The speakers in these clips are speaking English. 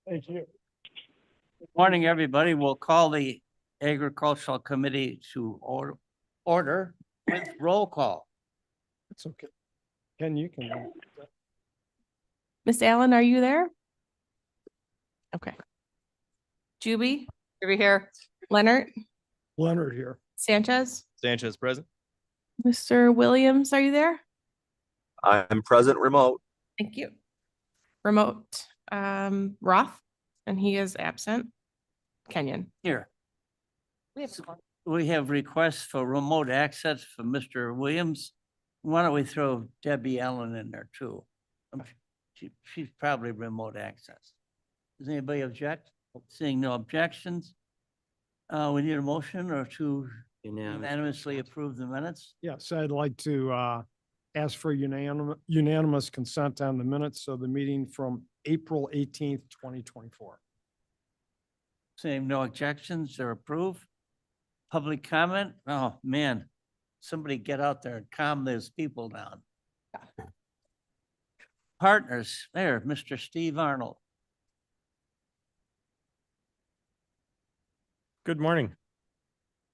Thank you. Good morning, everybody. We'll call the Agricultural Committee to order with roll call. It's okay. Ken, you can. Miss Allen, are you there? Okay. Juby? Over here. Leonard? Leonard here. Sanchez? Sanchez present. Mr. Williams, are you there? I'm present remote. Thank you. Remote, Roth, and he is absent. Kenyon. Here. We have requests for remote access for Mr. Williams. Why don't we throw Debbie Allen in there too? She's probably remote access. Does anybody object? Seeing no objections. We need a motion or to unanimously approve the minutes. Yes, I'd like to ask for unanimous consent on the minutes of the meeting from April 18th, 2024. Seeing no objections or approve. Public comment? Oh, man. Somebody get out there and calm those people down. Partners, there, Mr. Steve Arnold. Good morning.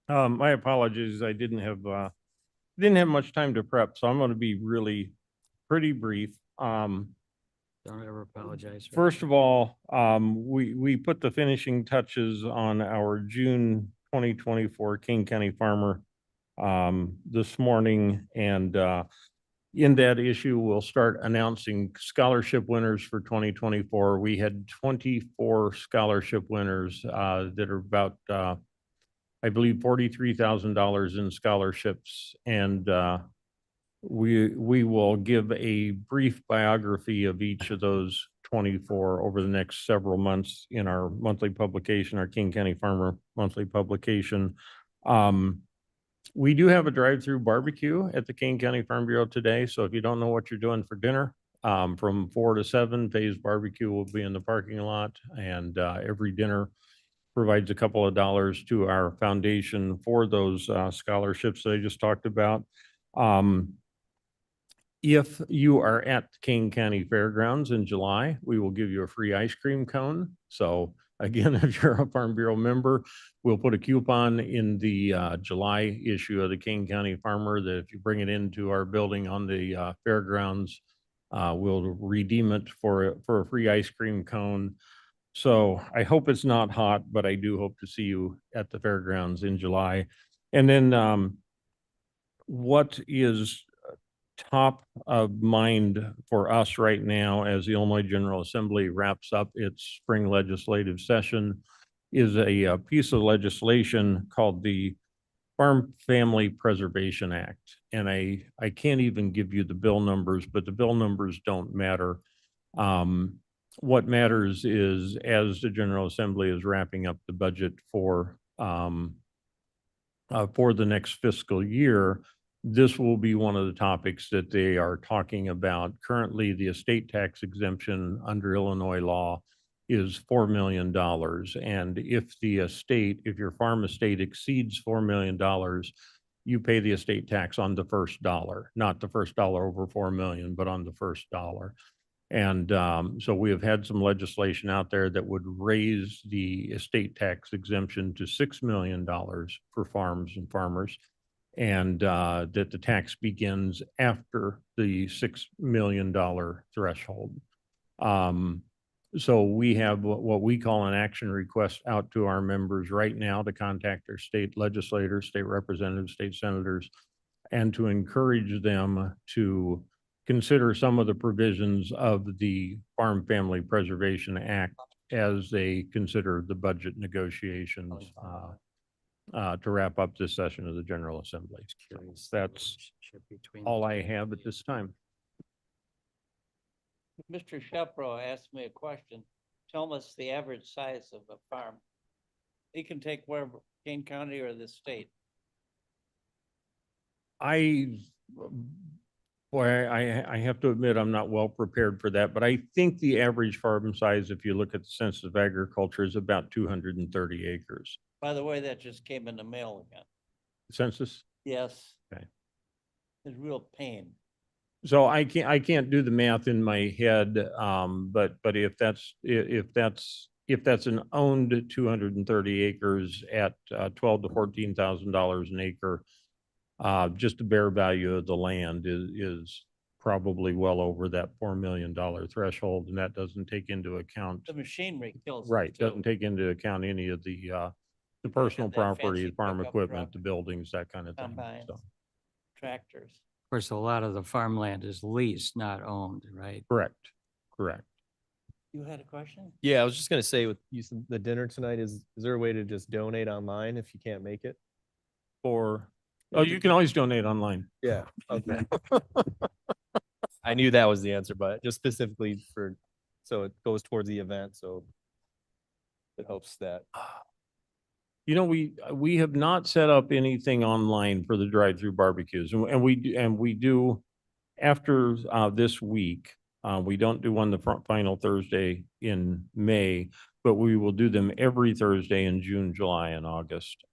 My apologies. I didn't have much time to prep, so I'm going to be really pretty brief. Don't ever apologize. First of all, we put the finishing touches on our June 2024 King County Farmer this morning, and in that issue, we'll start announcing scholarship winners for 2024. We had 24 scholarship winners that are about, I believe, $43,000 in scholarships, and we will give a brief biography of each of those 24 over the next several months in our monthly publication, our King County Farmer monthly publication. We do have a drive-through barbecue at the King County Farm Bureau today. So if you don't know what you're doing for dinner, from 4 to 7, Faye's Barbecue will be in the parking lot, and every dinner provides a couple of dollars to our foundation for those scholarships that I just talked about. If you are at King County Fairgrounds in July, we will give you a free ice cream cone. So again, if you're a Farm Bureau member, we'll put a coupon in the July issue of the King County Farmer that if you bring it into our building on the fairgrounds, we'll redeem it for a free ice cream cone. So I hope it's not hot, but I do hope to see you at the fairgrounds in July. And then what is top of mind for us right now as the Illinois General Assembly wraps up its spring legislative session is a piece of legislation called the Farm Family Preservation Act. And I can't even give you the bill numbers, but the bill numbers don't matter. What matters is as the General Assembly is wrapping up the budget for the next fiscal year, this will be one of the topics that they are talking about. Currently, the estate tax exemption under Illinois law is $4 million. And if your farm estate exceeds $4 million, you pay the estate tax on the first dollar, not the first dollar over 4 million, but on the first dollar. And so we have had some legislation out there that would raise the estate tax exemption to $6 million for farms and farmers, and that the tax begins after the $6 million threshold. So we have what we call an action request out to our members right now to contact their state legislators, state representatives, state senators, and to encourage them to consider some of the provisions of the Farm Family Preservation Act as they consider the budget negotiations to wrap up this session of the General Assembly. That's all I have at this time. Mr. Shepro asked me a question. Tell us the average size of a farm. He can take wherever, Kane County or the state. I have to admit, I'm not well prepared for that, but I think the average farm size, if you look at the Census of Agriculture, is about 230 acres. By the way, that just came in the mail again. Census? Yes. Okay. It's real pain. So I can't do the math in my head, but if that's an owned 230 acres at $12,000 to $14,000 an acre, just the bare value of the land is probably well over that $4 million threshold, and that doesn't take into account, The machinery kills. it, right, too. doesn't take into account any of the personal that fancy property, farm pickup equipment, truck, the buildings, that kind of thing. combines. So, Tractors. Of course, a lot of the farmland is leased, not owned, right? correct. You had a question? Yeah, I was just gonna say with you said the dinner tonight, is there a way to just donate online if you can't make it? Or, Oh, you can always donate online. yeah, okay. I knew that was the answer, but just specifically for, so it goes towards the event, so it helps that. You know, we have not set up anything online for the drive-through barbecues, and we do after this week. We don't do one the final Thursday in May, but we will do them every Thursday in June, July, and August.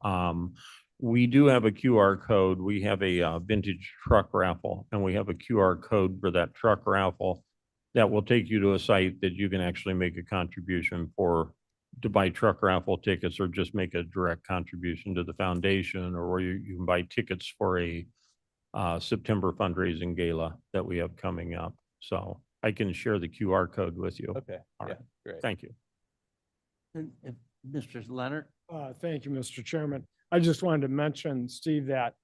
We do have a QR code. We have a vintage truck raffle, and we have a QR code for that truck raffle that will take you to a site that you can actually make a contribution to buy truck raffle tickets, or just make a direct contribution to the foundation, or where you can buy tickets for a September fundraising gala that we have coming up. So I can share the QR code with you. Okay, All yeah, right. great. Thank you. Mr. Leonard? Thank you, Mr. Chairman. I just wanted to mention, Steve, that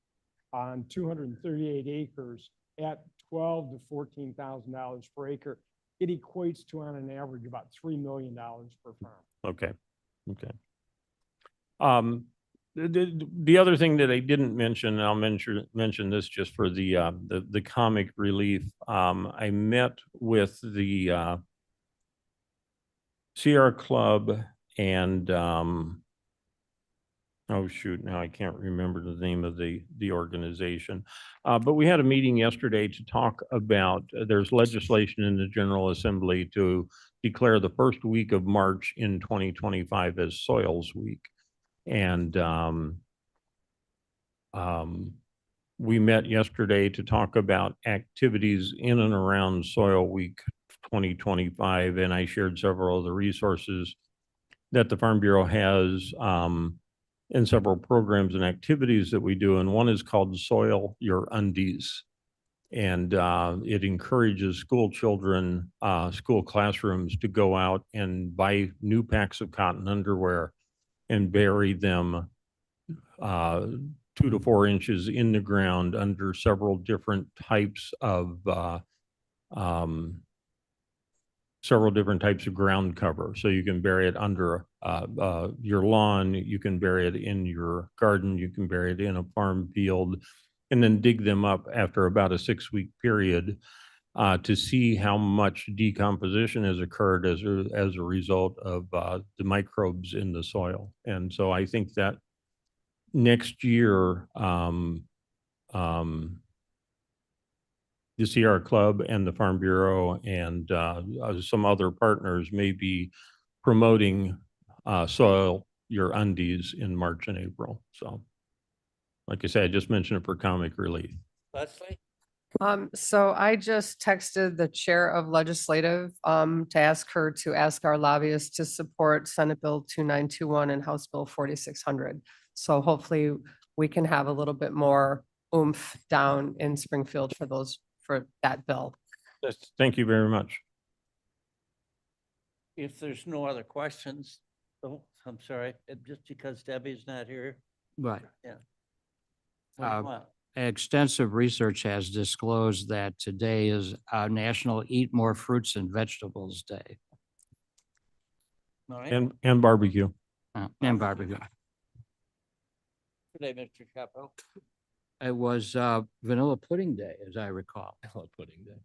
on 238 acres at $12,000 to $14,000 per acre, it equates to on an average about $3 million per farm. Okay. The other thing that I didn't mention, and I'll mention this just for the comic relief. I met with the Sierra Club and oh shoot, now I can't remember the name of the organization. But we had a meeting yesterday to talk about, there's legislation in the General Assembly to declare the first week of March in 2025 as Soils Week. And we met yesterday to talk about activities in and around Soil Week 2025, and I shared several of the resources that the Farm Bureau has and several programs and activities that we do. And one is called Soil Your Undies. And it encourages school children, school classrooms to go out and buy new packs of cotton underwear and bury them 2 to 4 inches in the ground under several different types of ground cover. So you can bury it under your lawn, you can bury it in your garden, you can bury it in a farm field, and then dig them up after about a 6-week period to see how much decomposition has occurred as a result of the microbes in the soil. And so I think that next year, the Sierra Club and the Farm Bureau and some other partners may be promoting Soil Your Undies in March and April. So like I said, I just mentioned it for comic relief. Leslie? So I just texted the chair of legislative, to ask her to ask our lobbyists to support Senate Bill 2921 and House Bill 4600. So hopefully we can have a little bit more oomph down in Springfield for that bill. Thank you very much. If there's no other questions, oh, I'm sorry, just because Debbie's not here. Right. What do you want? Extensive research has disclosed that today is National Eat More Fruits and Vegetables Day All right. And barbecue. and barbecue. Good day, Mr. Chapo. It was Vanilla Pudding Day, as I recall. Pudding day.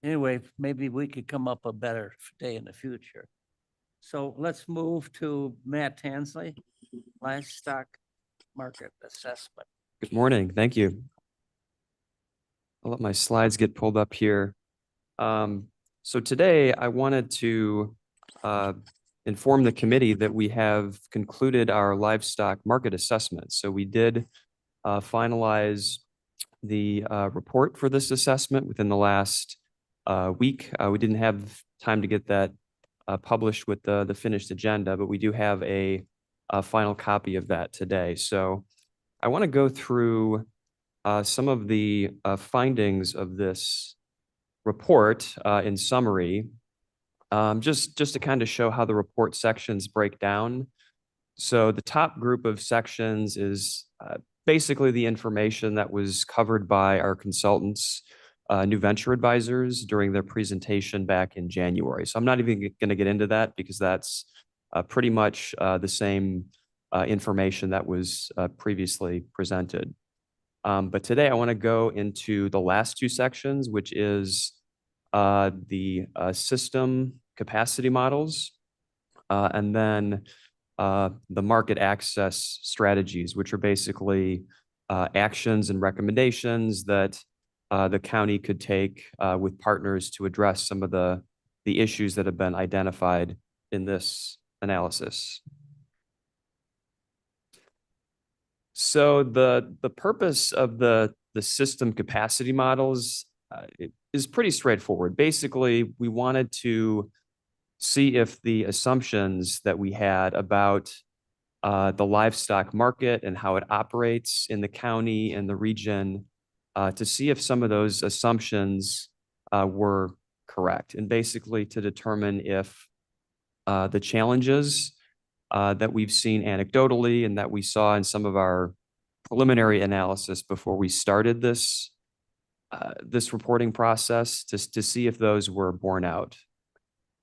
Anyway, maybe we could come up a better day in the future. So let's move to Matt Tansley, livestock market assessment. Good morning. Thank you. I'll let my slides get pulled up here. So today I wanted to inform the committee that we have concluded our livestock market assessment. So we did finalize the report for this assessment within the last week. We didn't have time to get that published with the finished agenda, but we do have a final copy of that today. So I want to go through some of the findings of this report in summary, just to kind of show how the report sections break down. So the top group of sections is basically the information that was covered by our consultants, New Venture Advisors, during their presentation back in January. So I'm not even going to get into that because that's pretty much the same information that was previously presented. But today I want to go into the last two sections, which is the system capacity models, and then the market access strategies, which are basically actions and recommendations that the county could take with partners to address some of the issues that have been identified in this analysis. So the purpose of the system capacity models is pretty straightforward. Basically, we wanted to see if the assumptions that we had about the livestock market and how it operates in the county and the region, to see if some of those assumptions were correct, and basically to determine if the challenges that we've seen anecdotally and that we saw in some of our preliminary analysis before we started this reporting process, to see if those were borne out.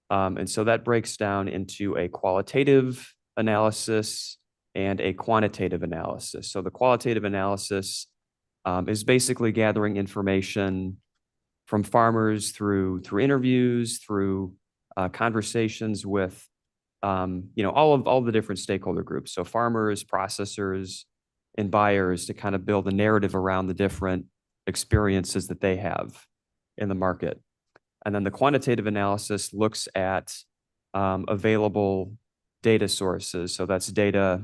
And so that breaks down into a qualitative analysis and a quantitative analysis. So the qualitative analysis is basically gathering information from farmers through interviews, through conversations with all the different stakeholder groups. So farmers, processors, and buyers, to kind of build a narrative around the different experiences that they have in the market. And then the quantitative analysis looks at available data sources. So that's data,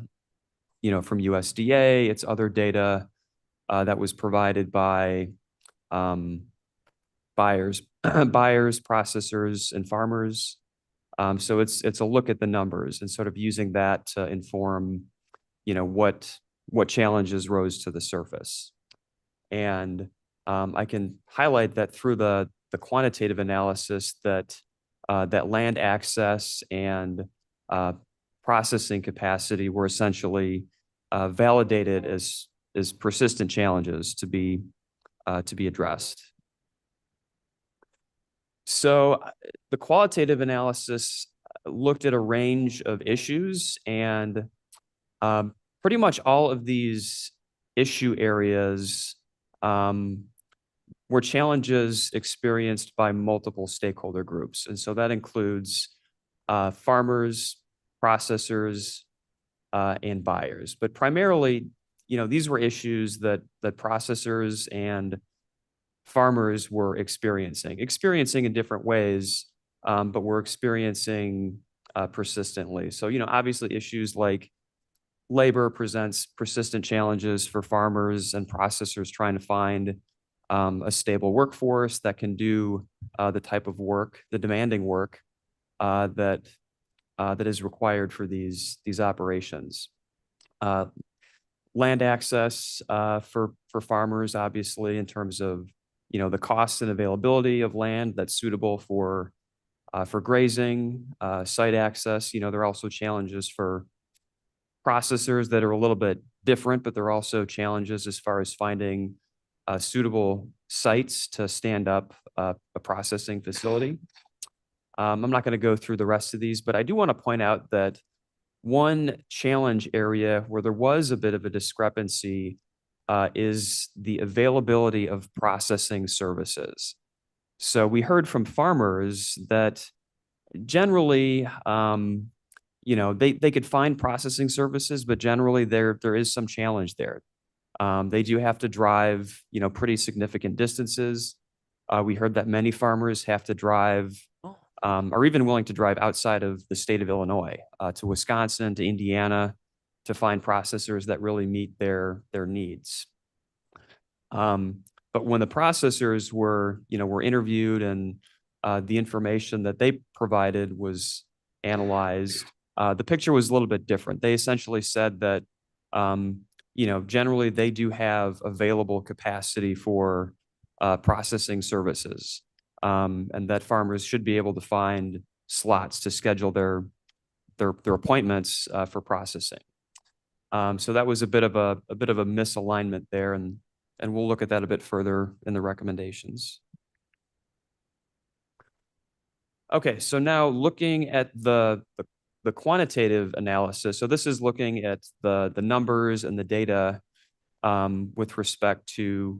from USDA, it's other data that was provided by buyers, processors, and farmers. So it's a look at the numbers and sort of using that to inform, what challenges rose to the surface. And I can highlight that through the quantitative analysis that land access and processing capacity were essentially validated as persistent challenges to be addressed. So the qualitative analysis looked at a range of issues, and pretty much all of these issue areas were challenges experienced by multiple stakeholder groups. And so that includes farmers, processors, and buyers. But primarily, these were issues that processors and farmers were experiencing in different ways, but were experiencing persistently. So, obviously issues like labor presents persistent challenges for farmers and processors trying to find a stable workforce that can do the type of work, the demanding work that is required for these operations. Land access for farmers, obviously, in terms of the cost and availability of land that's suitable for for grazing, site access. There are also challenges for processors that are a little bit different, but there are also challenges as far as finding suitable sites to stand up a processing facility. I'm not going to go through the rest of these, but I do want to point out that one challenge area where there was a bit of a discrepancy is the availability of processing services. So we heard from farmers that generally, they could find processing services, but generally there is some challenge there. They do have to drive, pretty significant distances. We heard that many farmers have to drive, are even willing to drive outside of the state of Illinois, to Wisconsin, to Indiana, to find processors that really meet their needs. But when the processors were interviewed and the information that they provided was analyzed, the picture was a little bit different. They essentially said that, generally they do have available capacity for processing services, and that farmers should be able to find slots to schedule their appointments for processing. So that was a bit of a misalignment there, and we'll look at that a bit further in the recommendations. Okay, so now looking at the quantitative analysis. So this is looking at the numbers and the data with respect to,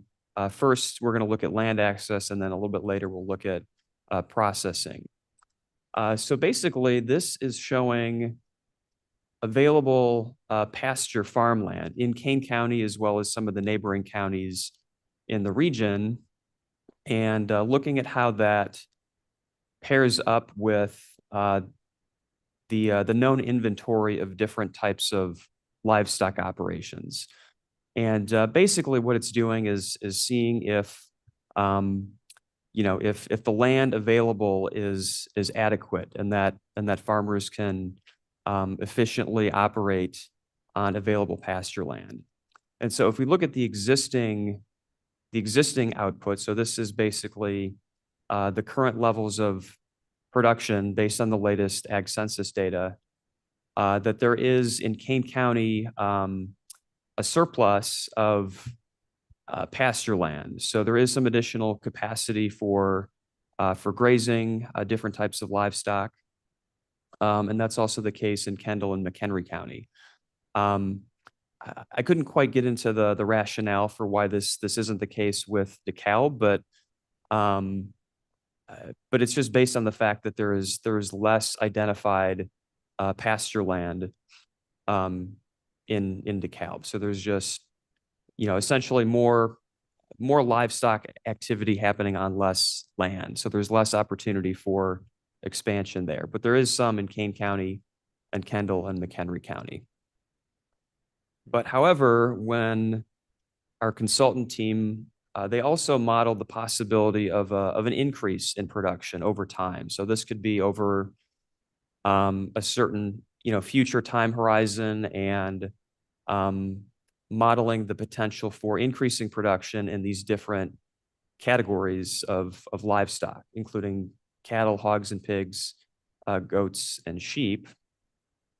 first, we're going to look at land access, and then a little bit later, we'll look at processing. So basically, this is showing available pasture farmland in Kane County, as well as some of the neighboring counties in the region, and looking at how that pairs up with the known inventory of different types of livestock operations. And basically what it's doing is seeing if if the land available is adequate, and that farmers can efficiently operate on available pasture land. And so if we look at the existing output, so this is basically the current levels of production based on the latest Ag Census data, that there is in Kane County a surplus of pasture land. So there is some additional capacity for grazing, different types of livestock. And that's also the case in Kendall and McHenry County. I couldn't quite get into the rationale for why this isn't the case with DeKalb, but it's just based on the fact that there is less identified pasture land in DeKalb. So there's just essentially more livestock activity happening on less land. So there's less opportunity for expansion there, but there is some in Kane County and Kendall and McHenry County. But however, when our consultant team, they also modeled the possibility of an increase in production over time. So this could be over a certain future time horizon, and modeling the potential for increasing production in these different categories of livestock, including cattle, hogs and pigs, goats and sheep.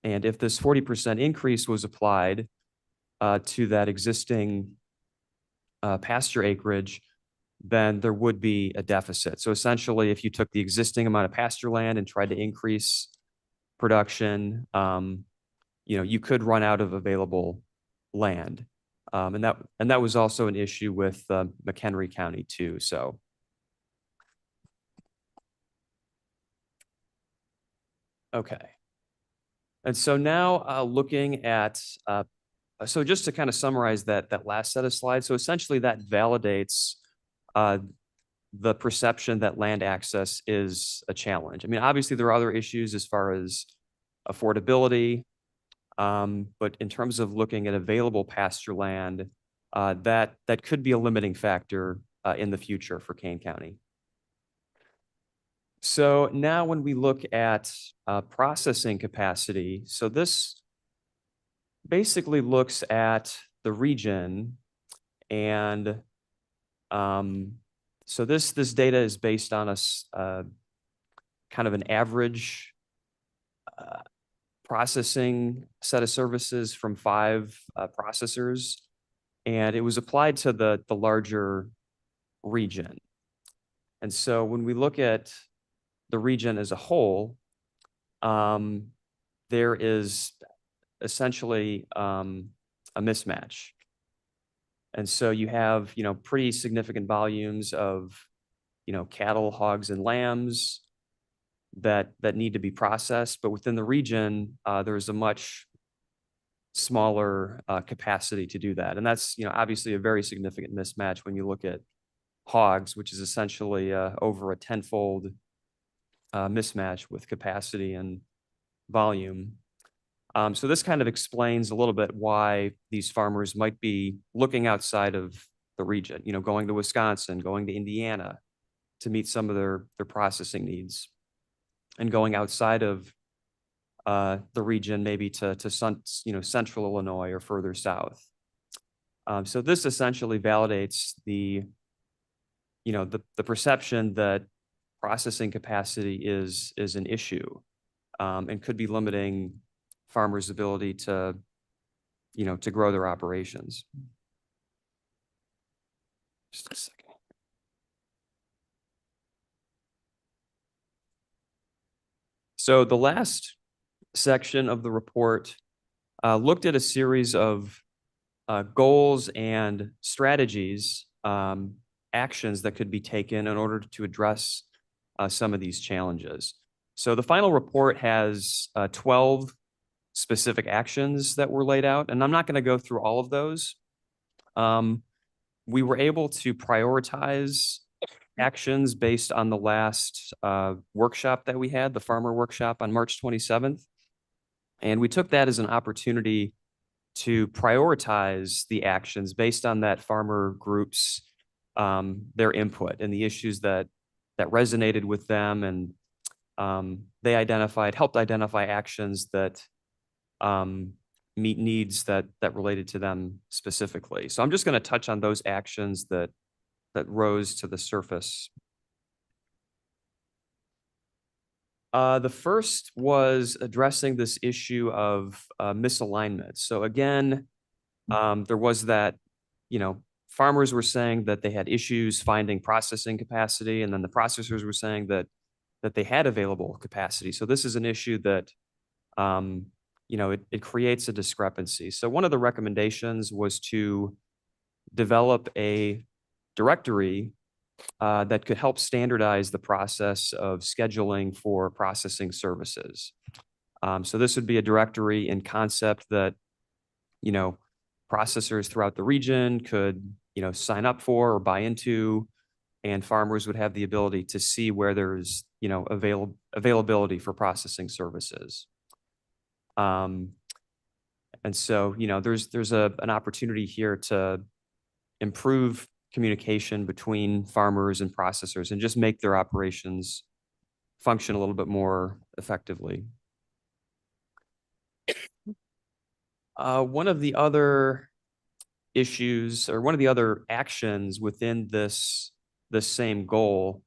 And if this 40% increase was applied to that existing pasture acreage, then there would be a deficit. So essentially, if you took the existing amount of pasture land and tried to increase production, you could run out of available land. And that was also an issue with McHenry County too. So okay. And so now looking at, so just to kind of summarize that last set of slides, so essentially that validates the perception that land access is a challenge. I mean, obviously there are other issues as far as affordability, but in terms of looking at available pasture land, that could be a limiting factor in the future for Kane County. So now when we look at processing capacity, so this basically looks at the region, and so this data is based on kind of an average processing set of services from 5 processors, and it was applied to the larger region. And so when we look at the region as a whole, there is essentially a mismatch. And so you have, pretty significant volumes of, cattle, hogs, and lambs that need to be processed. But within the region, there's a much smaller capacity to do that. And that's, obviously a very significant mismatch when you look at hogs, which is essentially over a tenfold mismatch with capacity and volume. So this kind of explains a little bit why these farmers might be looking outside of the region, going to Wisconsin, going to Indiana to meet some of their processing needs, and going outside of the region, maybe to central Illinois or further south. So this essentially validates the perception that processing capacity is an issue, and could be limiting farmers' ability to grow their operations. Just a second. So the last section of the report looked at a series of goals and strategies, actions that could be taken in order to address some of these challenges. So the final report has 12 specific actions that were laid out, and I'm not going to go through all of those. We were able to prioritize actions based on the last workshop that we had, the farmer workshop on March 27th. And we took that as an opportunity to prioritize the actions based on that farmer group's their input and the issues that resonated with them, and they helped identify actions that meet needs that related to them specifically. So I'm just going to touch on those actions that rose to the surface. The first was addressing this issue of misalignment. So again, there was that, farmers were saying that they had issues finding processing capacity, and then the processors were saying that they had available capacity. So this is an issue that, it creates a discrepancy. So one of the recommendations was to develop a directory that could help standardize the process of scheduling for processing services. So this would be a directory in concept that, processors throughout the region could, sign up for or buy into, and farmers would have the ability to see where there's, availability for processing services. And so, there's an opportunity here to improve communication between farmers and processors and just make their operations function a little bit more effectively. One of the other issues, or one of the other actions within this same goal,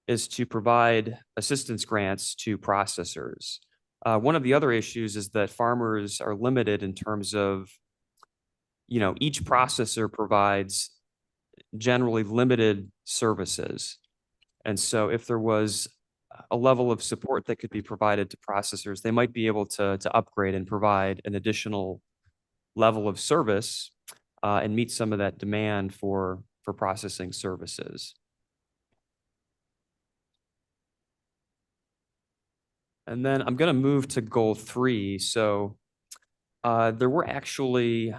is to provide assistance grants to processors. One of the other issues is that farmers are limited in terms of, each processor provides generally limited services. And so if there was a level of support that could be provided to processors, they might be able to upgrade and provide an additional level of service and meet some of that demand for processing services. And then I'm going to move to goal 3. So there were actually,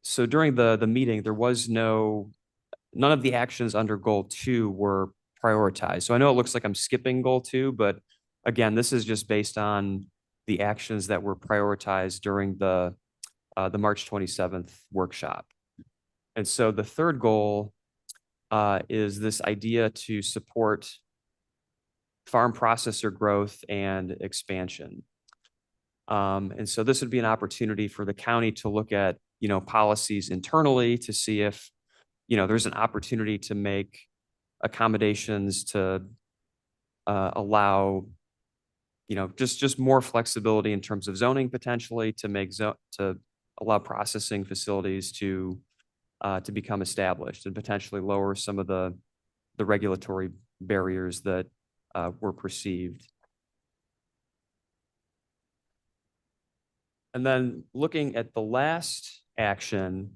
so during the meeting, there was none of the actions under goal 2 were prioritized. So I know it looks like I'm skipping goal 2, but again, this is just based on the actions that were prioritized during the March 27th workshop. And so the third goal is this idea to support farm processor growth and expansion. And so this would be an opportunity for the county to look at, policies internally to see if, there's an opportunity to make accommodations to allow, just more flexibility in terms of zoning potentially to to allow processing facilities to become established and potentially lower some of the regulatory barriers that were perceived. And then looking at the last action,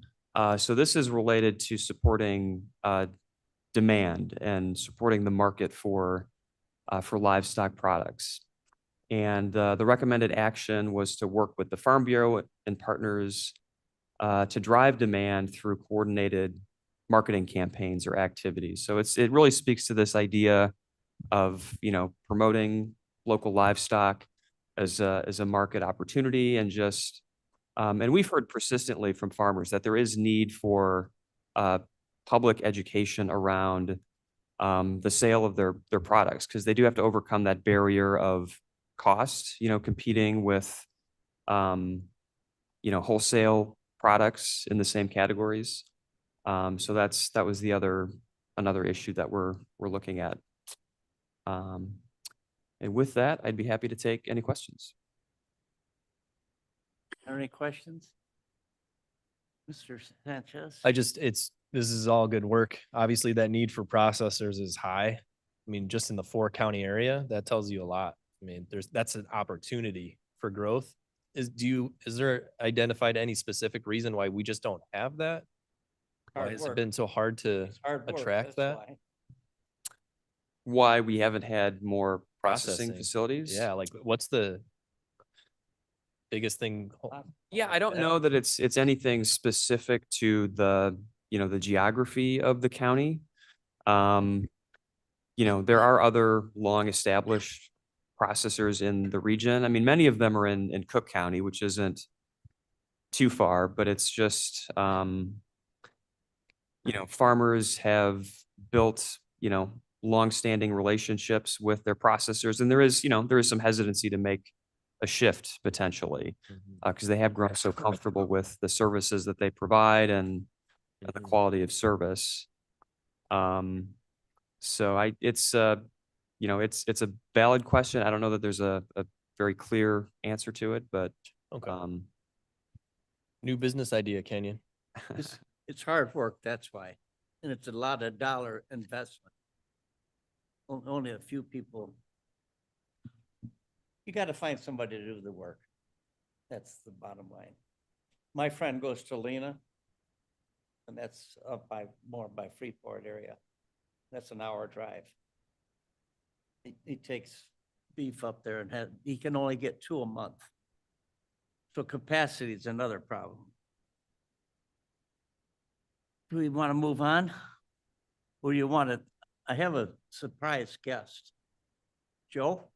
so this is related to supporting demand and supporting the market for livestock products. And the recommended action was to work with the Farm Bureau and partners to drive demand through coordinated marketing campaigns or activities. So it really speaks to this idea of, promoting local livestock as a market opportunity and just, and we've heard persistently from farmers that there is need for public education around the sale of their products, because they do have to overcome that barrier of cost, competing with, wholesale products in the same categories. So that was another issue that we're looking at. And with that, I'd be happy to take any questions. Any questions? Mr. Sanchez? This is all good work. Obviously, that need for processors is high. I mean, just in the 4-county area, that tells you a lot. I mean, that's an opportunity for growth. Is there identified any specific reason why we just don't have that? Why Hard has it work. been so hard to It's hard work, attract that's that? Why we haven't had more processing facilities? Yeah, like what's the biggest thing? why. Yeah, I don't know that it's anything specific to the geography of the county. There are other long-established processors in the region. I mean, many of them are in Cook County, which isn't too far, but it's just, farmers have built, longstanding relationships with their processors, and there is some hesitancy to make a shift potentially, because they have grown so comfortable with the services that they provide and the quality of service. So it's a valid question. I don't know that there's a very clear answer to it, but Okay. New business idea, Kenyon. It's hard work, that's why. And it's a lot of dollar investment. Only a few people. You got to find somebody to do the work. That's the bottom line. My friend goes to Lena, and that's up more by Freeport area. That's an hour drive. He takes beef up there and he can only get 2 a month. So capacity is another problem. Do we want to move on? Or you want to, I have a surprise guest. Joe,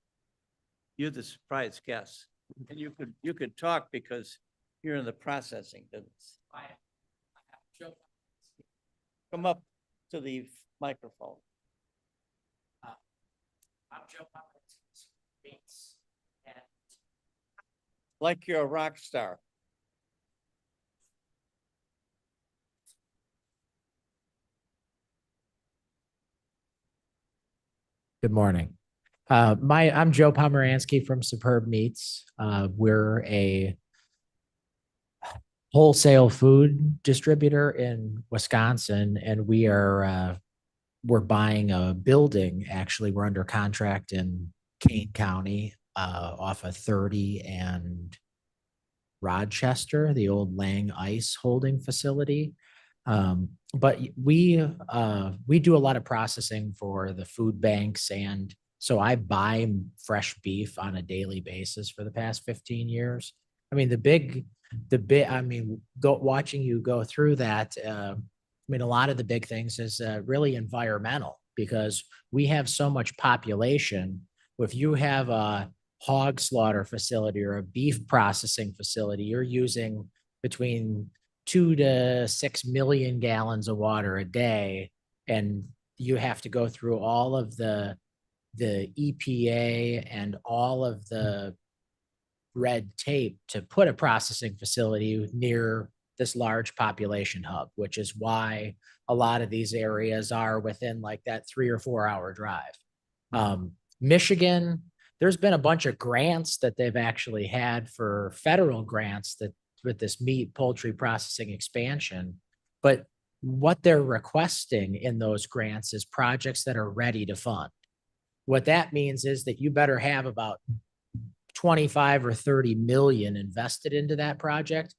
you're the surprise guest. And you could talk because you're in the processing business. Come up to the microphone. I'm Joe. Like you're a rock star. Good morning. I'm Joe Pomeranski from Superb Meats. We're a wholesale food distributor in Wisconsin, and we're buying a building. Actually, we're under contract in Kane County, off of 30 and Rochester, the old Lang Ice holding facility. But we do a lot of processing for the food banks, and so I buy fresh beef on a daily basis for the past 15 years. I mean, watching you go through that, a lot of the big things is really environmental, because we have so much population. If you have a hog slaughter facility or a beef processing facility, you're using between 2 to 6 million gallons of water a day, and you have to go through all of the EPA and all of the red tape to put a processing facility near this large population hub, which is why a lot of these areas are within like that 3 or 4 hour drive. Michigan, there's been a bunch of grants that they've actually had for federal grants that with this meat poultry processing expansion. But what they're requesting in those grants is projects that are ready to fund. What that means is that you better have about 25 or 30 million invested into that project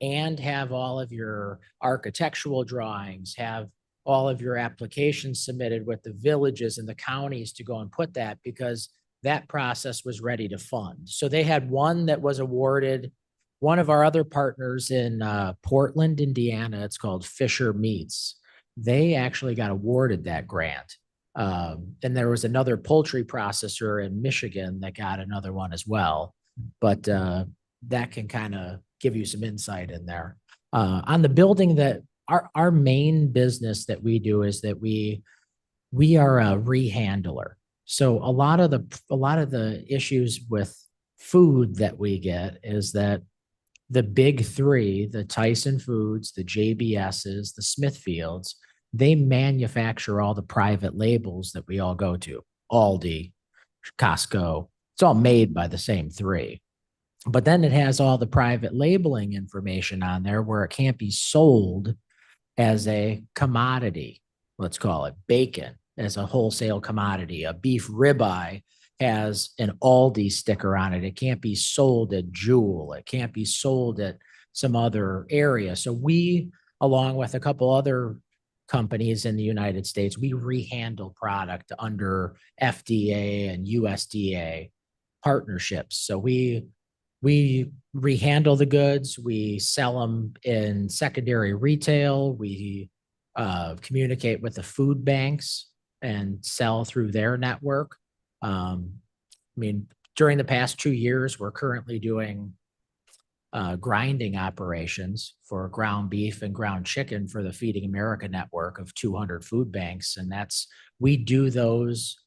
and have all of your architectural drawings, have all of your applications submitted with the villages and the counties to go and put that, because that process was ready to fund. So they had one that was awarded. One of our other partners in Portland, Indiana, it's called Fisher Meats. They actually got awarded that grant. And there was another poultry processor in Michigan that got another one as well. But that can kind of give you some insight in there. On the building, that our main business that we do is that we are a rehandler. So a lot of the issues with food that we get is that the big three, the Tyson Foods, the JBSs, the Smithfields, they manufacture all the private labels that we all go to. Aldi, Costco, it's all made by the same three. But then it has all the private labeling information on there where it can't be sold as a commodity. Let's call it bacon as a wholesale commodity. A beef ribeye has an Aldi sticker on it. It can't be sold at Jewel. It can't be sold at some other area. So we, along with a couple other companies in the United States, we rehandle product under FDA and USDA partnerships. So we rehandle the goods, we sell them in secondary retail, we communicate with the food banks and sell through their network. I mean, during the past 2 years, we're currently doing grinding operations for ground beef and ground chicken for the Feeding America network of 200 food banks. And we do those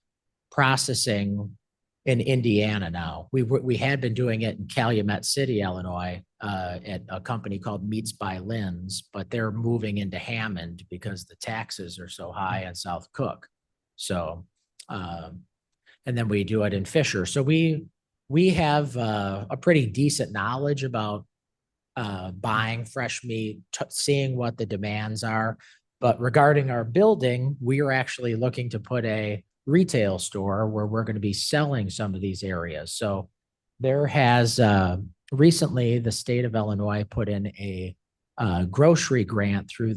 processing in Indiana now. We had been doing it in Calumet City, Illinois, at a company called Meats by Lynn's, but they're moving into Hammond because the taxes are so high in South Cook. So, and then we do it in Fisher. So we have a pretty decent knowledge about buying fresh meat, seeing what the demands are. But regarding our building, we are actually looking to put a retail store where we're going to be selling some of these areas. So there has recently the state of Illinois put in a grocery grant through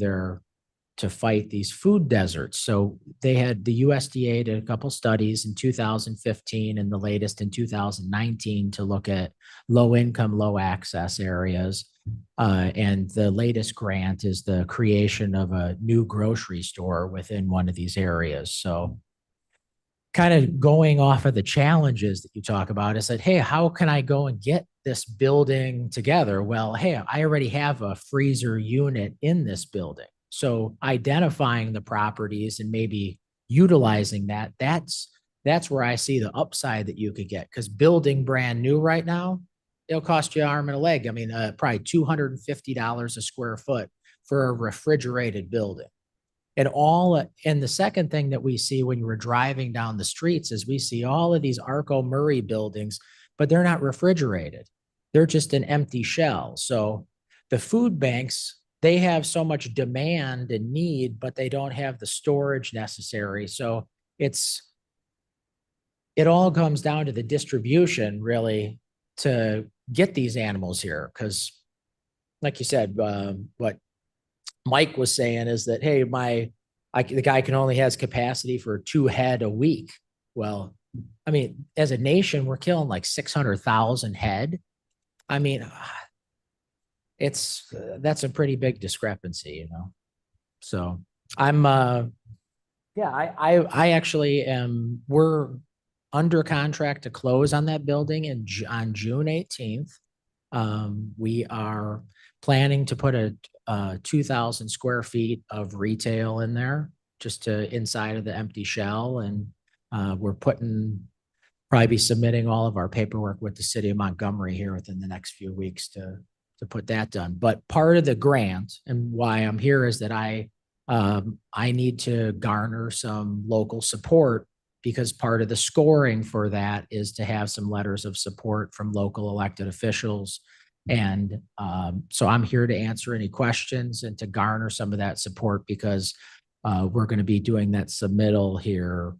to fight these food deserts. So they had the USDA did a couple studies in 2015 and the latest in 2019 to look at low income, low access areas. And the latest grant is the creation of a new grocery store within one of these areas. So kind of going off of the challenges that you talk about is that, hey, how can I go and get this building together? Well, hey, I already have a freezer unit in this building. So identifying the properties and maybe utilizing that's where I see the upside that you could get. Because building brand new right now, it'll cost you an arm and a leg. I mean, probably $250 a square foot for a refrigerated building. And the second thing that we see when we're driving down the streets is we see all of these Arco Murray buildings, but they're not refrigerated. They're just an empty shell. So the food banks, they have so much demand and need, but they don't have the storage necessary. So it all comes down to the distribution really to get these animals here. Because like you said, what Mike was saying is that, hey, the guy can only has capacity for 2 head a week. Well, I mean, as a nation, we're killing like 600,000 head. I mean, that's a pretty big discrepancy, you know? So I actually we're under contract to close on that building on June 18th. We are planning to put a 2,000 square feet of retail in there, just to inside of the empty shell. And we're probably be submitting all of our paperwork with the city of Montgomery here within the next few weeks to put that done. But part of the grant and why I'm here is that I I need to garner some local support because part of the scoring for that is to have some letters of support from local elected officials. And so I'm here to answer any questions and to garner some of that support because we're going to be doing that submittal here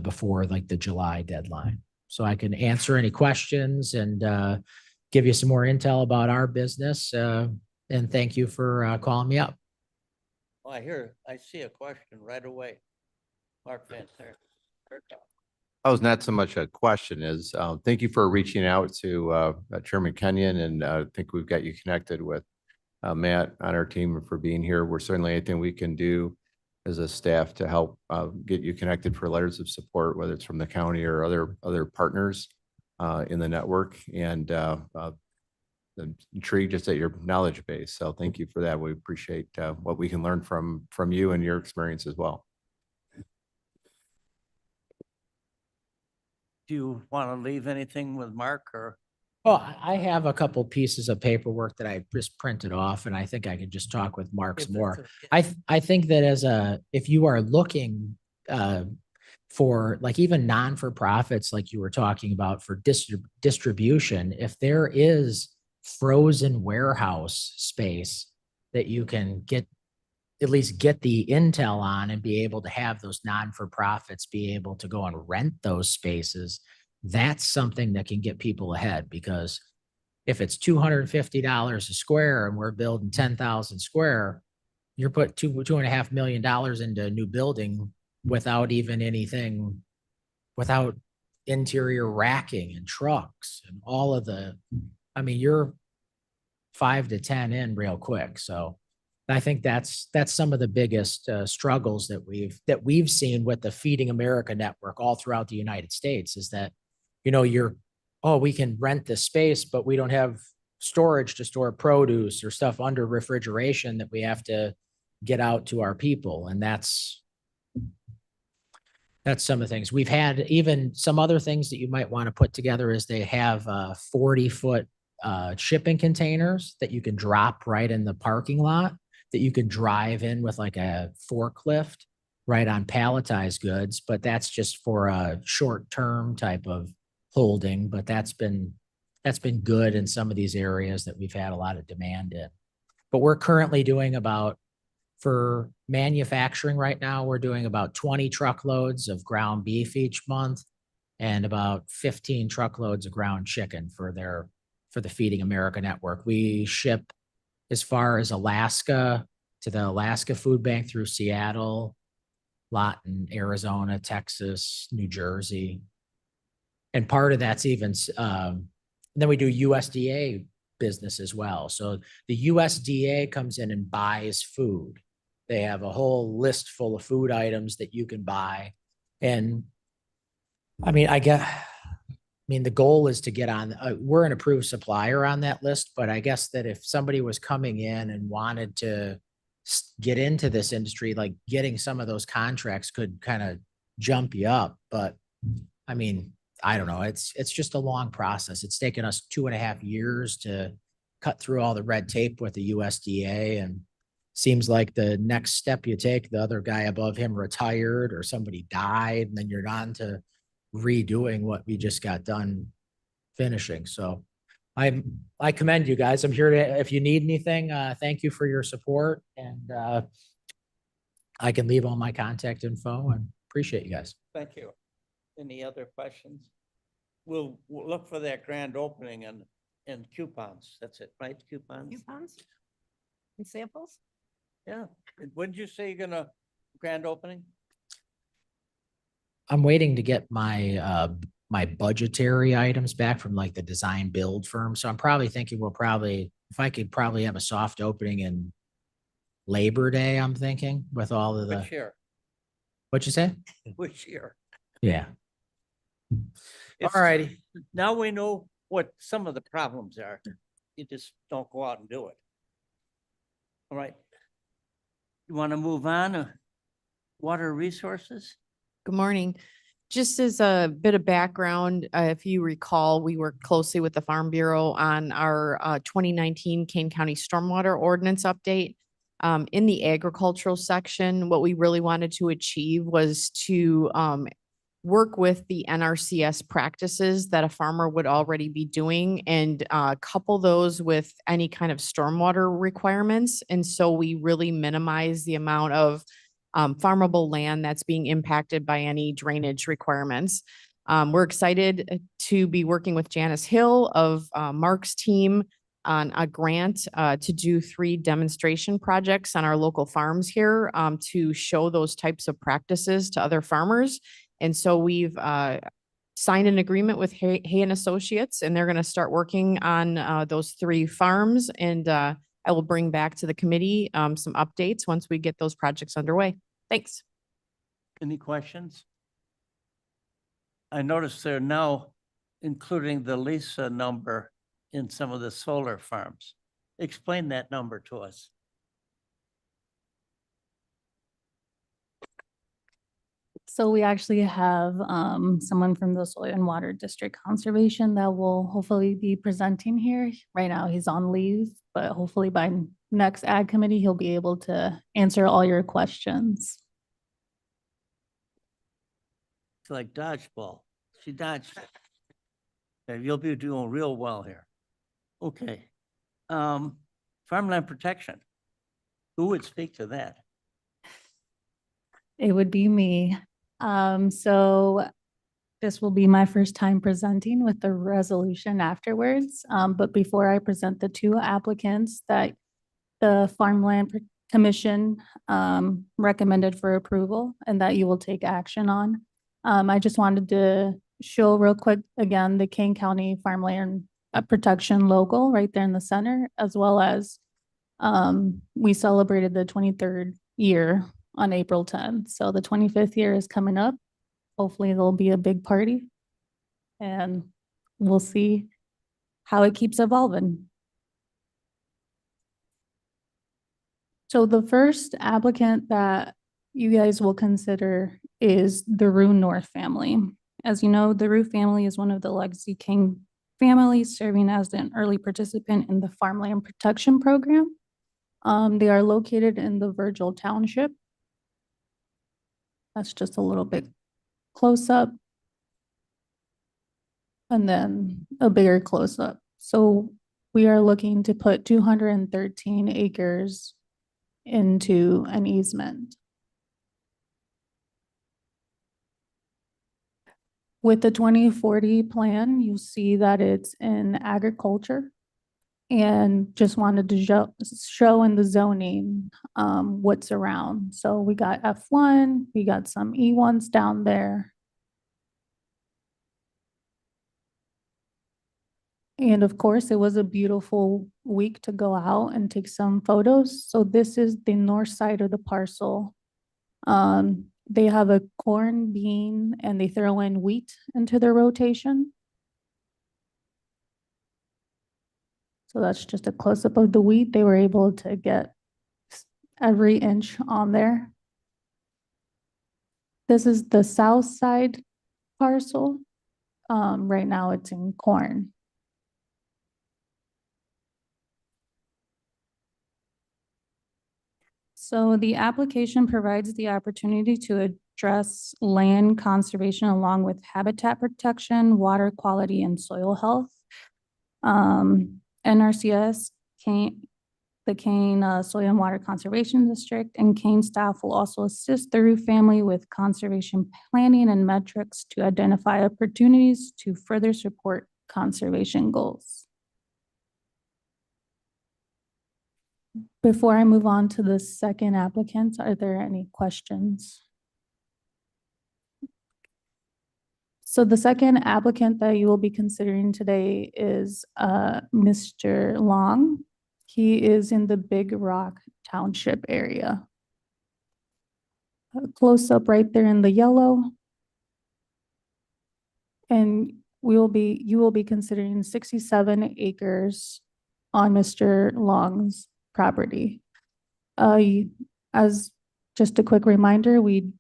before like the July deadline. So I can answer any questions and give you some more intel about our business. And thank you for calling me up. Oh, I see a question right away. Mark Van Tern. That was not so much a question as, thank you for reaching out to Chairman Kenyon, and I think we've got you connected with Matt on our team and for being here. We're certainly anything we can do as a staff to help get you connected for letters of support, whether it's from the county or other partners in the network. And I'm intrigued just at your knowledge base. So thank you for that. We appreciate what we can learn from you and your experience as well. Do you want to leave anything with Mark or? Well, I have a couple pieces of paperwork that I just printed off and I think I could just talk with Mark some more. I think that if you are looking for like even non-for-profits, like you were talking about for distribution, if there is frozen warehouse space that you can at least get the intel on and be able to have those non-for-profits be able to go and rent those spaces, that's something that can get people ahead. Because if it's $250 a square and we're building 10,000 square, you're putting $2.5 million into a new building without even anything, without interior racking and trucks and all of you're 5 to 10 in real quick. So I think that's some of the biggest struggles that we've seen with the Feeding America network all throughout the United States is that, we can rent the space, but we don't have storage to store produce or stuff under refrigeration that we have to get out to our people. And that's some of the things we've had. Even some other things that you might want to put together is they have 40-foot shipping containers that you can drop right in the parking lot that you can drive in with like a forklift right on palletized goods. But that's just for a short-term type of holding. But that's been good in some of these areas that we've had a lot of demand in. But we're currently doing for manufacturing right now, we're doing about 20 truckloads of ground beef each month and about 15 truckloads of ground chicken for the Feeding America network. We ship as far as Alaska to the Alaska Food Bank through Seattle, lot in Arizona, Texas, New Jersey. And part of that's even, then we do USDA business as well. So the USDA comes in and buys food. They have a whole list full of food items that you can buy. And the goal is to get on, we're an approved supplier on that list, but I guess that if somebody was coming in and wanted to get into this industry, like getting some of those contracts could kind of jump you up. But I don't know. It's just a long process. It's taken us 2.5 years to cut through all the red tape with the USDA, and seems like the next step you take, the other guy above him retired or somebody died, and then you're on to redoing what we just got done finishing. So I commend you guys. I'm here to, if you need anything, thank you for your support, and I can leave all my contact info and appreciate you guys. Thank you. Any other questions? We'll look for that grand opening and coupons. That's it, right? Coupons? Coupons and samples? Yeah. Wouldn't you say you're gonna grand opening? I'm waiting to get my my budgetary items back from like the design build firm. So I'm probably thinking if I could probably have a soft opening in Labor Day, I'm thinking with all of Which year? What'd you say? Which year? Yeah. It's- All righty. Now we know what some of the problems are. You just don't go out and do it. All right. You want to move on? Water resources? Good morning. Just as a bit of background, if you recall, we worked closely with the Farm Bureau on our 2019 Kane County Stormwater Ordinance update. In the agricultural section, what we really wanted to achieve was to work with the NRCS practices that a farmer would already be doing and couple those with any kind of stormwater requirements. And so we really minimize the amount of farmable land that's being impacted by any drainage requirements. We're excited to be working with Janice Hill of Mark's team on a grant to do 3 demonstration projects on our local farms here to show those types of practices to other farmers. And so we've signed an agreement with Hay and Associates, and they're going to start working on those 3 farms. And I will bring back to the committee some updates once we get those projects underway. Thanks. Any questions? I noticed they're now including the Lisa number in some of the solar farms. Explain that number to us. So we actually have someone from the Soil and Water District Conservation that will hopefully be presenting here. Right now, he's on leave, but hopefully by next Ag Committee, he'll be able to answer all your questions. It's like dodgeball. She dodged. Okay, you'll be doing real well here. Okay. Farmland protection. Who would speak to that? It would be me. So this will be my first time presenting with the resolution afterwards. But before I present the 2 applicants that the Farmland Commission recommended for approval and that you will take action on, I just wanted to show real quick again the Kane County Farmland Protection logo right there in the center, as well as we celebrated the 23rd year on April 10th. So the 25th year is coming up. Hopefully there'll be a big party and we'll see how it keeps evolving. So the first applicant that you guys will consider is the Rue North family. As you know, the Rue family is one of the Legacy King families serving as an early participant in the Farmland Protection Program. They are located in the Virgil Township. That's just a little bit close up. And then a bigger close up. So we are looking to put 213 acres into an easement. With the 2040 plan, you see that it's in agriculture. And just wanted to show in the zoning what's around. So we got F1, we got some E1s down there. And of course, it was a beautiful week to go out and take some photos. So this is the north side of the parcel. They have a corn, bean, and they throw in wheat into their rotation. So that's just a close-up of the wheat. They were able to get every inch on there. This is the south side parcel. Right now it's in corn. So the application provides the opportunity to address land conservation along with habitat protection, water quality, and soil health. NRCS, the Kane Soil and Water Conservation District, and Kane staff will also assist the Rue family with conservation planning and metrics to identify opportunities to further support conservation goals. Before I move on to the second applicant, are there any questions? So the second applicant that you will be considering today is Mr. Long. He is in the Big Rock Township area. Close up right there in the yellow. And you will be considering 67 acres on Mr. Long's property. As just a quick reminder, we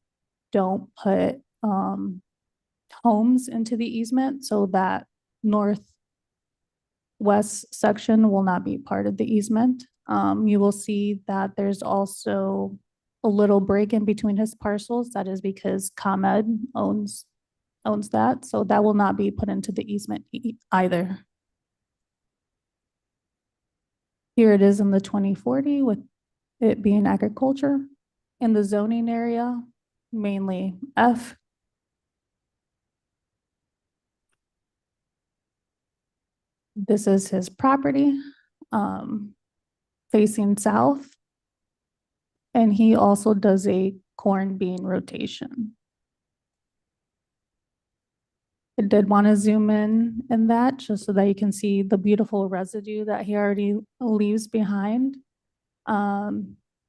don't put homes into the easement, so that northwest section will not be part of the easement. You will see that there's also a little break in between his parcels. That is because ComEd owns that, so that will not be put into the easement either. Here it is in the 2040 with it being agriculture. In the zoning area, mainly F. This is his property, facing south. And he also does a corn bean rotation. I did want to zoom in that just so that you can see the beautiful residue that he already leaves behind.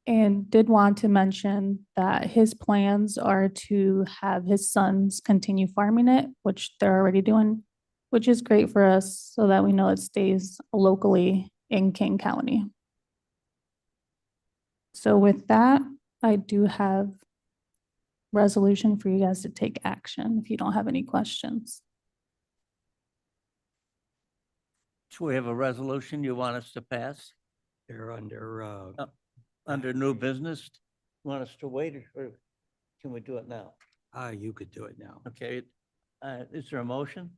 And did want to mention that his plans are to have his sons continue farming it, which they're already doing, which is great for us so that we know it stays locally in King County. So with that, I do have resolution for you guys to take action if you don't have any questions. So we have a resolution you want us to pass They're under, under new business? Want us to wait or can we do it now? you could do it now. Okay, is there a motion?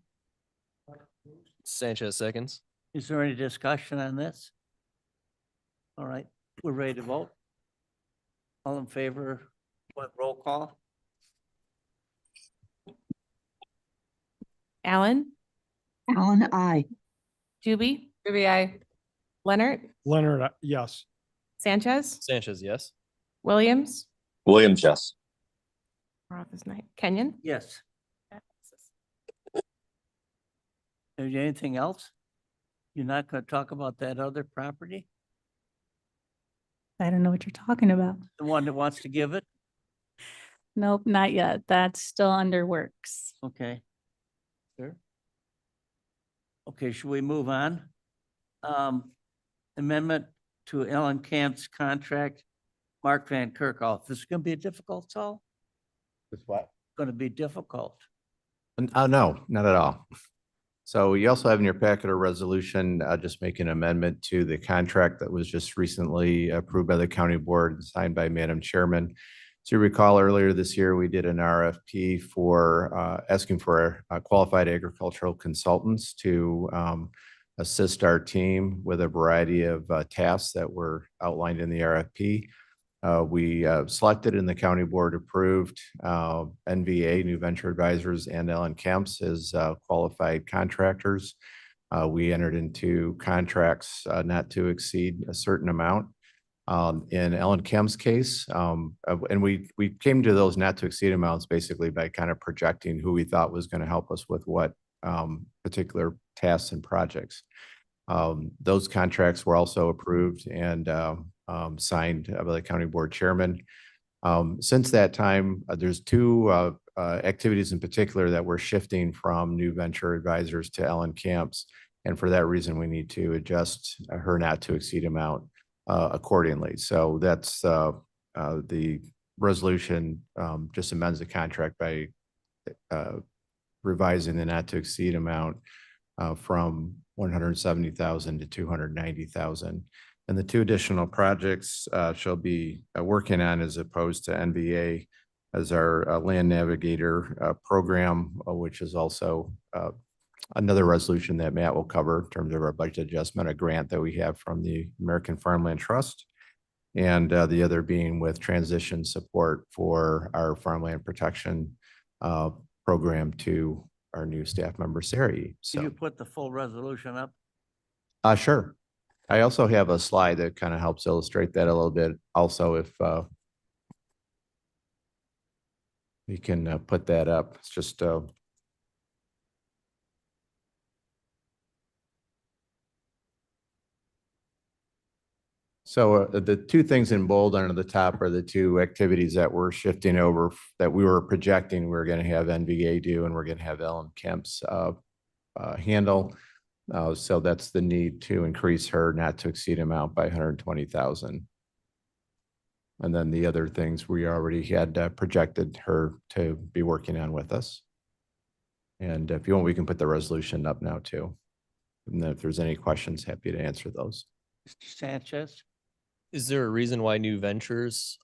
Sanchez seconds. Is there any discussion on this? All right, we're ready to vote. All in favor, what roll call? Allen, Allen, I. Juby, Ruby, I. Leonard, Leonard, yes. Sanchez, Sanchez, yes. Williams, Williams, yes. Roth is not, Kenyon. Yes. Is there anything else? You're not going to talk about that other property? I don't know what you're talking about. The one that wants to give it? Nope, not yet. That's still under works. Okay. Sure. Okay, should we move on? Amendment to Ellen Camp's contract, Mark Van Kerkhoff. This is going to be a difficult call? With what? Going to be difficult. No, not at all. So you also have in your packet a resolution, just making an amendment to the contract that was just recently approved by the county board and signed by Madam Chairman. So you recall earlier this year, we did an RFP for asking for qualified agricultural consultants to assist our team with a variety of tasks that were outlined in the RFP. We selected and the county board approved NVA, New Venture Advisors, and Ellen Kemps as qualified contractors. We entered into contracts not to exceed a certain amount. In Ellen Kemp's case, and we came to those not to exceed amounts basically by kind of projecting who we thought was going to help us with what particular tasks and projects. Those contracts were also approved and signed by the county board chairman. Since that time, there's two activities in particular that we're shifting from New Venture Advisors to Ellen Camps. And for that reason, we need to adjust her not to exceed amount accordingly. So that's the resolution just amends the contract by revising the not to exceed amount from 170,000 to 290,000. And the two additional projects shall be working on as opposed to NVA as our land navigator program, which is also another resolution that Matt will cover in terms of our budget adjustment, a grant that we have from the American Farmland Trust. And the other being with transition support for our farmland protection program to our new staff member, Sarah. Can So, you put the full resolution up? sure. I also have a slide that kind of helps illustrate that a little bit. Also, if we can put that up, it's just so the two things in bold under the top are the two activities that we're shifting over that we were projecting we're going to have NVA do and we're going to have Ellen Kemp's handle. So that's the need to increase her not to exceed amount by 120,000. And then the other things we already had projected her to be working on with us. And if you want, we can put the resolution up now too. And then if there's any questions, happy to answer those. Mr. Sanchez? Is there a reason why New Ventures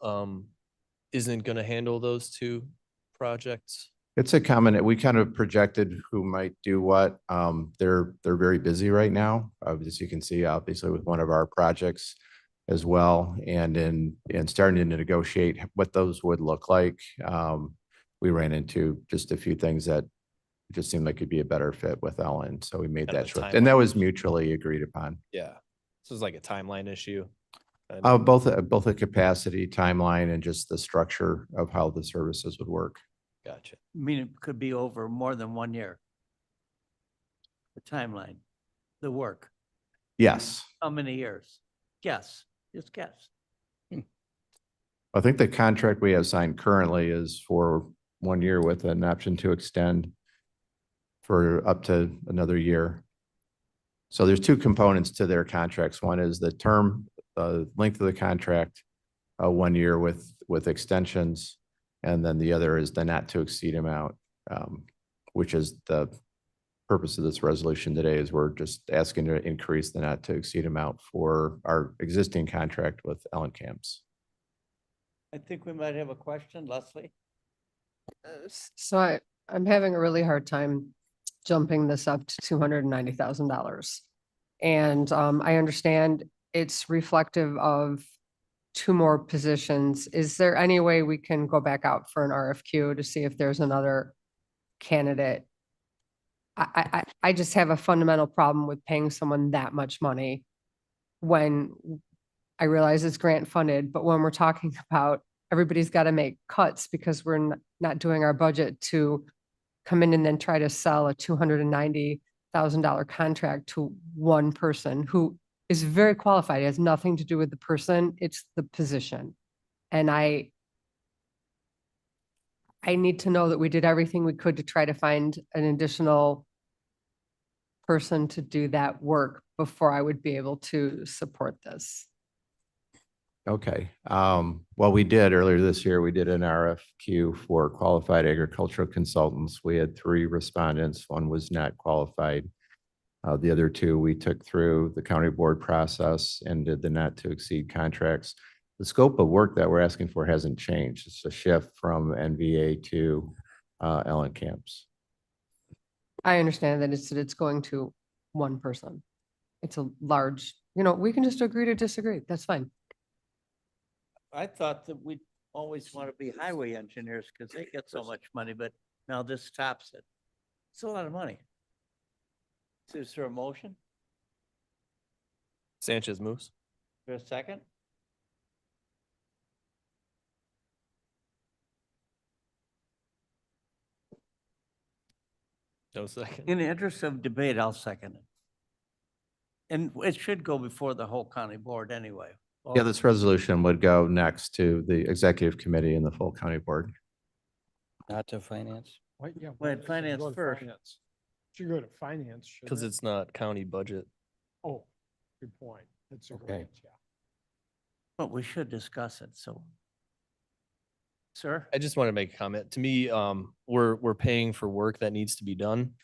isn't gonna handle those two projects? It's a common, we kind of projected who might do what. They're very busy right now, as you can see, obviously with one of our projects as well. And starting to negotiate what those would look like. We ran into just a few things that just seemed like it'd be a better fit with Ellen. So we made Kind of that a shift, and that timeline was issue. mutually agreed upon. Yeah, this is like a timeline issue. Both a capacity timeline and just the structure of how the services would work. Gotcha. I mean, it could be over more than 1 year. The timeline, the work, Yes, how many years? Guess, just guess. I think the contract we have signed currently is for 1 year with an option to extend for up to another year. So there's two components to their contracts. One is the term, length of the contract, 1 year with extensions. And then the other is the not to exceed amount, which is the purpose of this resolution today, is we're just asking to increase the not to exceed amount for our existing contract with Ellen Camps. I think we might have a question, Leslie? So I'm having a really hard time jumping this up to $290,000. And I understand it's reflective of 2 more positions. Is there any way we can go back out for an RFQ to see if there's another candidate? I just have a fundamental problem with paying someone that much money when I realize it's grant funded, but when we're talking about everybody's got to make cuts because we're not doing our budget to come in and then try to sell a $290,000 contract to one person who is very qualified. It has nothing to do with the person, it's the position. And I need to know that we did everything we could to try to find an additional person to do that work before I would be able to support this. Okay, well, we did earlier this year, we did an RFQ for qualified agricultural consultants. We had 3 respondents. 1 was not qualified. The other 2, we took through the county board process and did the not to exceed contracts. The scope of work that we're asking for hasn't changed. It's a shift from NVA to Ellen Camps. I understand that it's going to one person. It's a large, we can just agree to disagree. That's fine. I thought that we'd always want to be highway engineers because they get so much money, but now this stops it. It's a lot of money. Is there a motion? Sanchez moves. For a second? No second. In the interest of debate, I'll second it. And it should go before the whole county board anyway. Yeah, this resolution would go next to the executive committee and the full county board. Not to finance. Why- yeah, Wait, why does it finance go to first. finance? Should go to finance. shouldn't Because it? it's not county budget. Oh, good point. It's a Okay. grant, yeah. But we should discuss it, so. Sir? I just want to make a comment. To me, we're paying for work that needs to be done.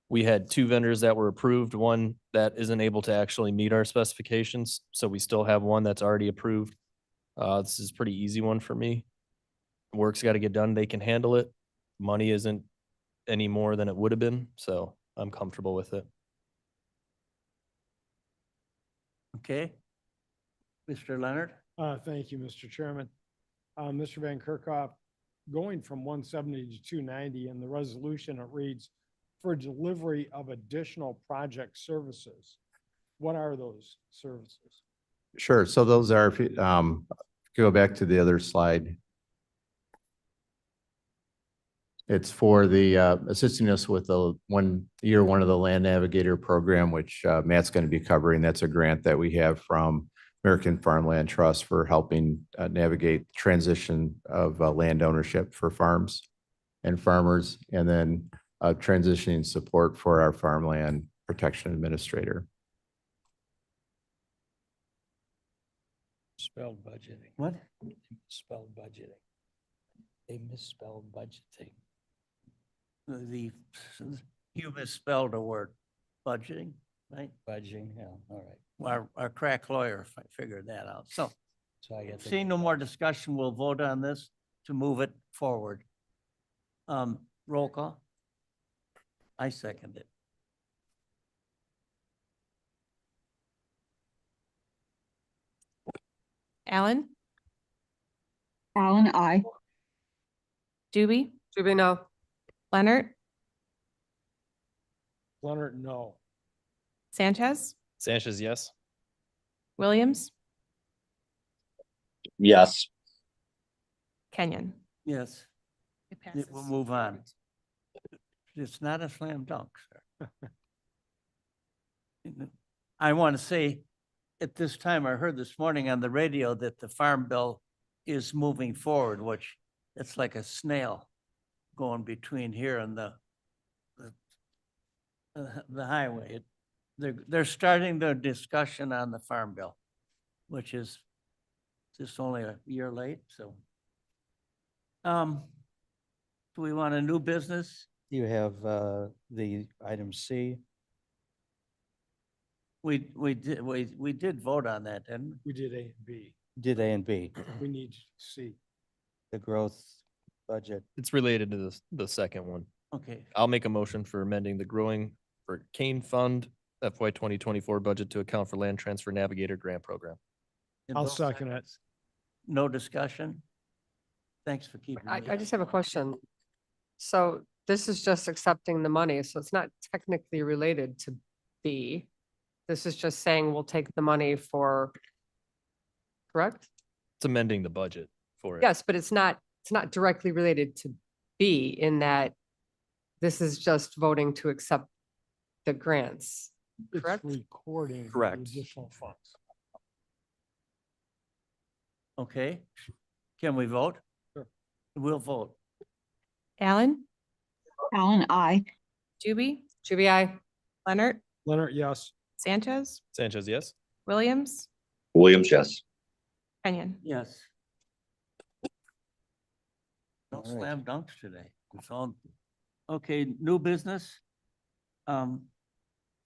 We had 2 vendors that were approved, one that isn't able to actually meet our specifications. So we still have one that's already approved. This is a pretty easy one for me. Work's got to get done. They can handle it. Money isn't any more than it would have been, so I'm comfortable with it. Okay. Mr. Leonard? Thank you, Mr. Chairman. Mr. Van Kerkhoff, going from 170 to 290 in the resolution, it reads, for delivery of additional project services. What are those services? Sure. So those are, if you go back to the other slide. It's for the assisting us with the 1 year, 1 of the Land Navigator program, which Matt's going to be covering. That's a grant that we have from American Farmland Trust for helping navigate transition of land ownership for farms and farmers, and then transitioning support for our farmland protection administrator. Spelled budgeting. What? Spelled budgeting. They misspelled budgeting. You misspelled a word, budgeting, right? Budgeting, yeah, all right. Our crack lawyer figured that out. So So I get the- seeing no more discussion, we'll vote on this to move it forward. Roll call. I second it. Allen, Allen, I. Doobie, Juby, no. Leonard, Leonard, no. Sanchez, Sanchez, yes. Williams, Yes. Kenyon. Yes, It we'll passes. move on. It's not a slam dunk, sir. I want to say, at this time, I heard this morning on the radio that the farm bill is moving forward, which it's like a snail going between here and the highway. They're starting the discussion on the farm bill, which is just only a year late, so. Do we want a new business? You have the item C. We did vote on that, didn't We did A and B. Did A and B, We need C. the growth budget. It's related to the second one. we? Okay, I'll make a motion for amending the growing for Kane Fund FY 2024 budget to account for land transfer navigator grant program. and I'll Bill second it. seconds. No discussion? Thanks for keeping me. I just have a question. So this is just accepting the money, so it's not technically related to B. This is just saying we'll take the money for, correct? It's amending the budget for it. Yes, but it's not directly related to B in that this is just voting to accept the grants. It's Correct? recording. the Correct. Additional funds. Okay, can we vote? Sure. We'll vote. Allen, Allen, I. Doobie, Juby, I. Leonard, Leonard, yes. Sanchez, Sanchez, yes. Williams, Williams, yes. Kenyon. Yes. No All right. slam dunks today. It's all, okay, new business.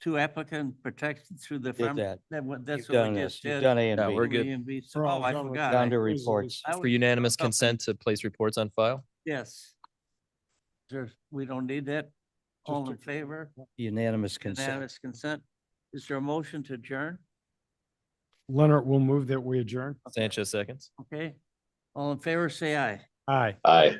Two applicant protection through the Did farm. that. That's You've what done we this. just You've did. done A Yeah, and we're B. good. A and B. We're all Oh, I done with forgot. Down to I- reports. I For was- unanimous Okay. consent to place reports on file? Yes. We don't need that. All in favor? Unanimous consent. Unanimous consent. Is there a motion to adjourn? Leonard will move that we adjourn. Sanchez seconds. Okay. All in favor, say aye. Aye. Aye.